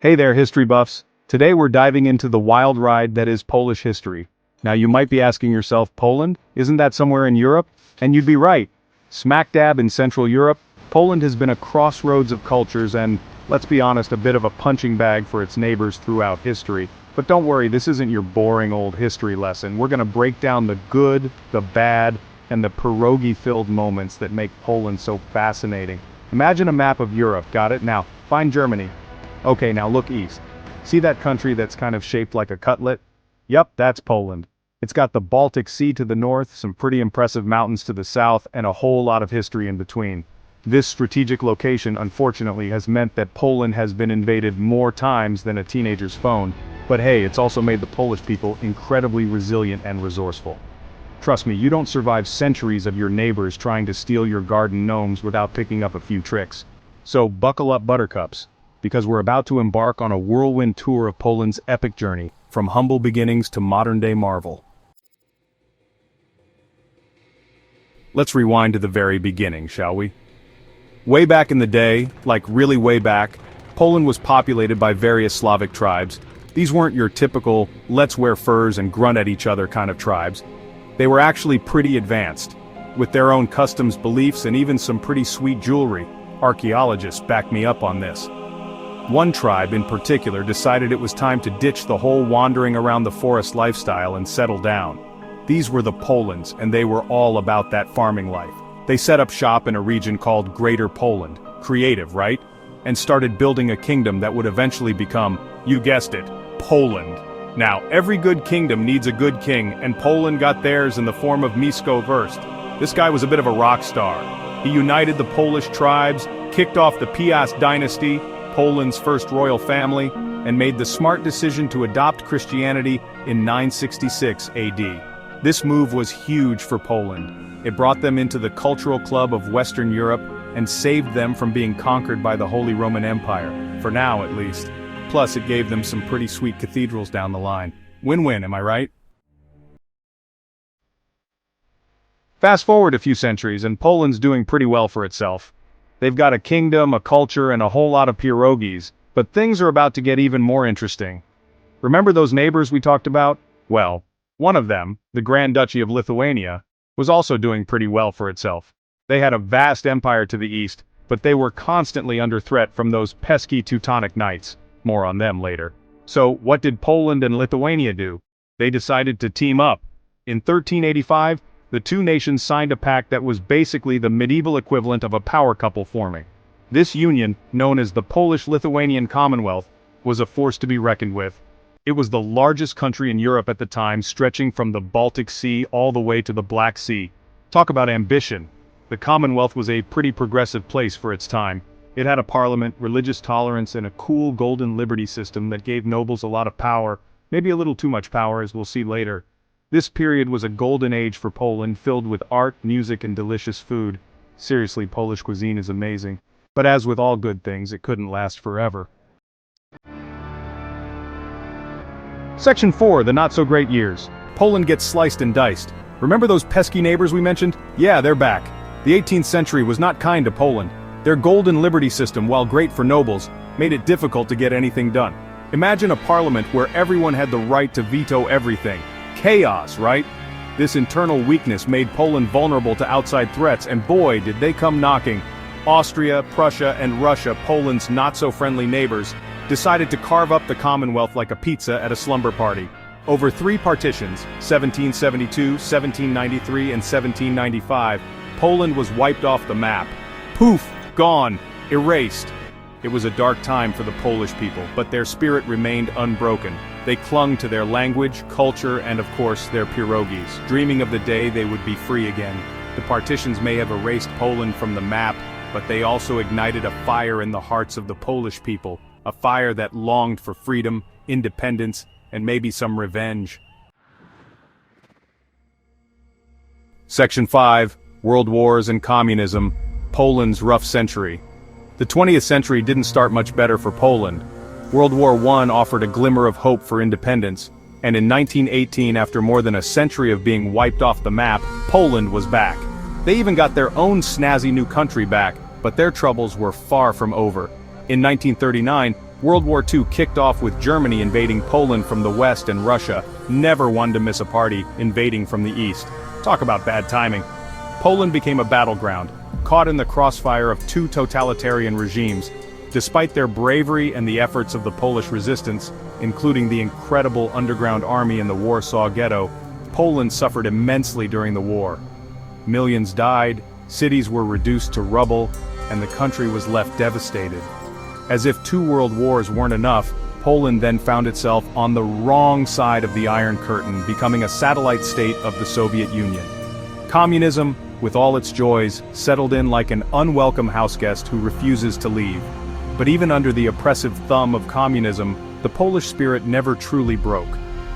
Hey there, history buffs. Today we're diving into the wild ride that is Polish history. Now you might be asking yourself, Poland? Isn't that somewhere in Europe? And you'd be right. Smack dab in Central Europe, Poland has been a crossroads of cultures and, let's be honest, a bit of a punching bag for its neighbors throughout history. But don't worry, this isn't your boring old history lesson. We're gonna break down the good, the bad, and the pierogi-filled moments that make Poland so fascinating. Imagine a map of Europe, got it? Now, find Germany. Okay, now look east. See that country that's kind of shaped like a cutlet? Yup, that's Poland. It's got the Baltic Sea to the north, some pretty impressive mountains to the south, and a whole lot of history in between. This strategic location, unfortunately, has meant that Poland has been invaded more times than a teenager's phone. But hey, it's also made the Polish people incredibly resilient and resourceful. Trust me, you don't survive centuries of your neighbors trying to steal your garden gnomes without picking up a few tricks. So buckle up, buttercups, because we're about to embark on a whirlwind tour of Poland's epic journey, from humble beginnings to modern-day marvel. Let's rewind to the very beginning, shall we? Way back in the day, like really way back, Poland was populated by various Slavic tribes. These weren't your typical, let's wear furs and grunt at each other kind of tribes. They were actually pretty advanced, with their own customs, beliefs, and even some pretty sweet jewelry. Archaeologists back me up on this. One tribe in particular decided it was time to ditch the whole wandering around the forest lifestyle and settle down. These were the Polans, and they were all about that farming life. They set up shop in a region called Greater Poland, creative, right? And started building a kingdom that would eventually become, you guessed it, Poland. Now, every good kingdom needs a good king, and Poland got theirs in the form of Mieszko I. This guy was a bit of a rock star. He united the Polish tribes, kicked off the Piast dynasty, Poland's first royal family, and made the smart decision to adopt Christianity in 966 AD. This move was huge for Poland. It brought them into the cultural club of Western Europe and saved them from being conquered by the Holy Roman Empire, for now at least. Plus, it gave them some pretty sweet cathedrals down the line. Win-win, am I right? Fast forward a few centuries and Poland's doing pretty well for itself. They've got a kingdom, a culture, and a whole lot of pierogis, but things are about to get even more interesting. Remember those neighbors we talked about? Well, one of them, the Grand Duchy of Lithuania, was also doing pretty well for itself. They had a vast empire to the east, but they were constantly under threat from those pesky Teutonic Knights. More on them later. So, what did Poland and Lithuania do? They decided to team up. In 1385, the two nations signed a pact that was basically the medieval equivalent of a power couple forming. This union, known as the Polish-Lithuanian Commonwealth, was a force to be reckoned with. It was the largest country in Europe at the time, stretching from the Baltic Sea all the way to the Black Sea. Talk about ambition. The Commonwealth was a pretty progressive place for its time. It had a parliament, religious tolerance, and a cool golden liberty system that gave nobles a lot of power, maybe a little too much power, as we'll see later. This period was a golden age for Poland, filled with art, music, and delicious food. Seriously, Polish cuisine is amazing. But as with all good things, it couldn't last forever. Section 4, the not-so-great years. Poland gets sliced and diced. Remember those pesky neighbors we mentioned? Yeah, they're back. The 18th century was not kind to Poland. Their golden liberty system, while great for nobles, made it difficult to get anything done. Imagine a parliament where everyone had the right to veto everything. Chaos, right? This internal weakness made Poland vulnerable to outside threats, and boy, did they come knocking. Austria, Prussia, and Russia, Poland's not-so-friendly neighbors, decided to carve up the Commonwealth like a pizza at a slumber party. Over 3 partitions, 1772, 1793, and 1795, Poland was wiped off the map. Poof! Gone! Erased! It was a dark time for the Polish people, but their spirit remained unbroken. They clung to their language, culture, and of course, their pierogis, dreaming of the day they would be free again. The partitions may have erased Poland from the map, but they also ignited a fire in the hearts of the Polish people, a fire that longed for freedom, independence, and maybe some revenge. Section 5, World Wars and Communism, Poland's rough century. The 20th century didn't start much better for Poland. World War I offered a glimmer of hope for independence, and in 1918, after more than a century of being wiped off the map, Poland was back. They even got their own snazzy new country back, but their troubles were far from over. In 1939, World War II kicked off with Germany invading Poland from the west and Russia, never one to miss a party, invading from the east. Talk about bad timing. Poland became a battleground, caught in the crossfire of two totalitarian regimes. Despite their bravery and the efforts of the Polish resistance, including the incredible underground army in the Warsaw Ghetto, Poland suffered immensely during the war. Millions died, cities were reduced to rubble, and the country was left devastated. As if two world wars weren't enough, Poland then found itself on the wrong side of the Iron Curtain, becoming a satellite state of the Soviet Union. Communism, with all its joys, settled in like an unwelcome houseguest who refuses to leave. But even under the oppressive thumb of communism, the Polish spirit never truly broke.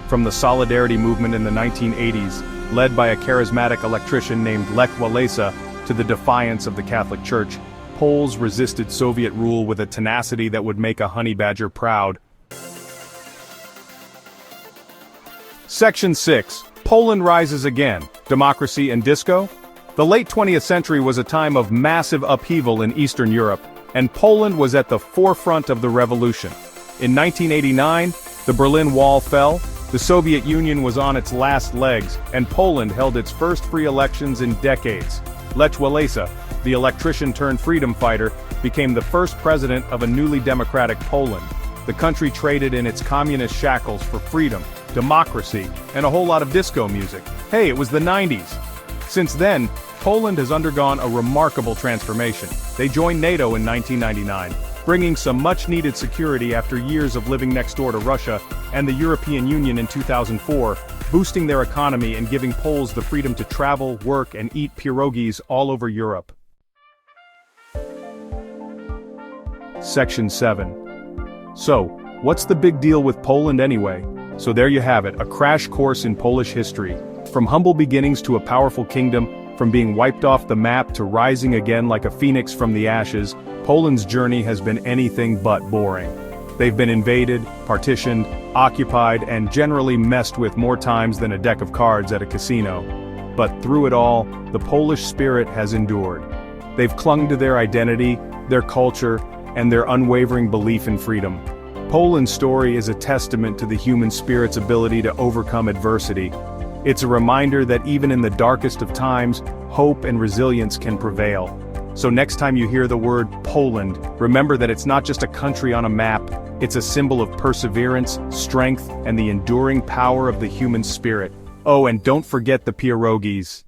From the Solidarity movement in the 1980s, led by a charismatic electrician named Lech Walesa, to the defiance of the Catholic Church, Poles resisted Soviet rule with a tenacity that would make a honey badger proud. Section 6. Poland rises again. Democracy and disco? The late 20th century was a time of massive upheaval in Eastern Europe, and Poland was at the forefront of the revolution. In 1989, the Berlin Wall fell, the Soviet Union was on its last legs, and Poland held its first free elections in decades. Lech Walesa, the electrician-turned-freedom fighter, became the first president of a newly democratic Poland. The country traded in its communist shackles for freedom, democracy, and a whole lot of disco music. Hey, it was the 90s. Since then, Poland has undergone a remarkable transformation. They joined NATO in 1999, bringing some much-needed security after years of living next door to Russia, and the European Union in 2004, boosting their economy and giving Poles the freedom to travel, work, and eat pierogies all over Europe. Section 7. So, what's the big deal with Poland anyway? So there you have it, a crash course in Polish history. From humble beginnings to a powerful kingdom, from being wiped off the map to rising again like a phoenix from the ashes, Poland's journey has been anything but boring. They've been invaded, partitioned, occupied, and generally messed with more times than a deck of cards at a casino. But through it all, the Polish spirit has endured. They've clung to their identity, their culture, and their unwavering belief in freedom. Poland's story is a testament to the human spirit's ability to overcome adversity. It's a reminder that even in the darkest of times, hope and resilience can prevail. So next time you hear the word Poland, remember that it's not just a country on a map, it's a symbol of perseverance, strength, and the enduring power of the human spirit. Oh, and don't forget the pierogies.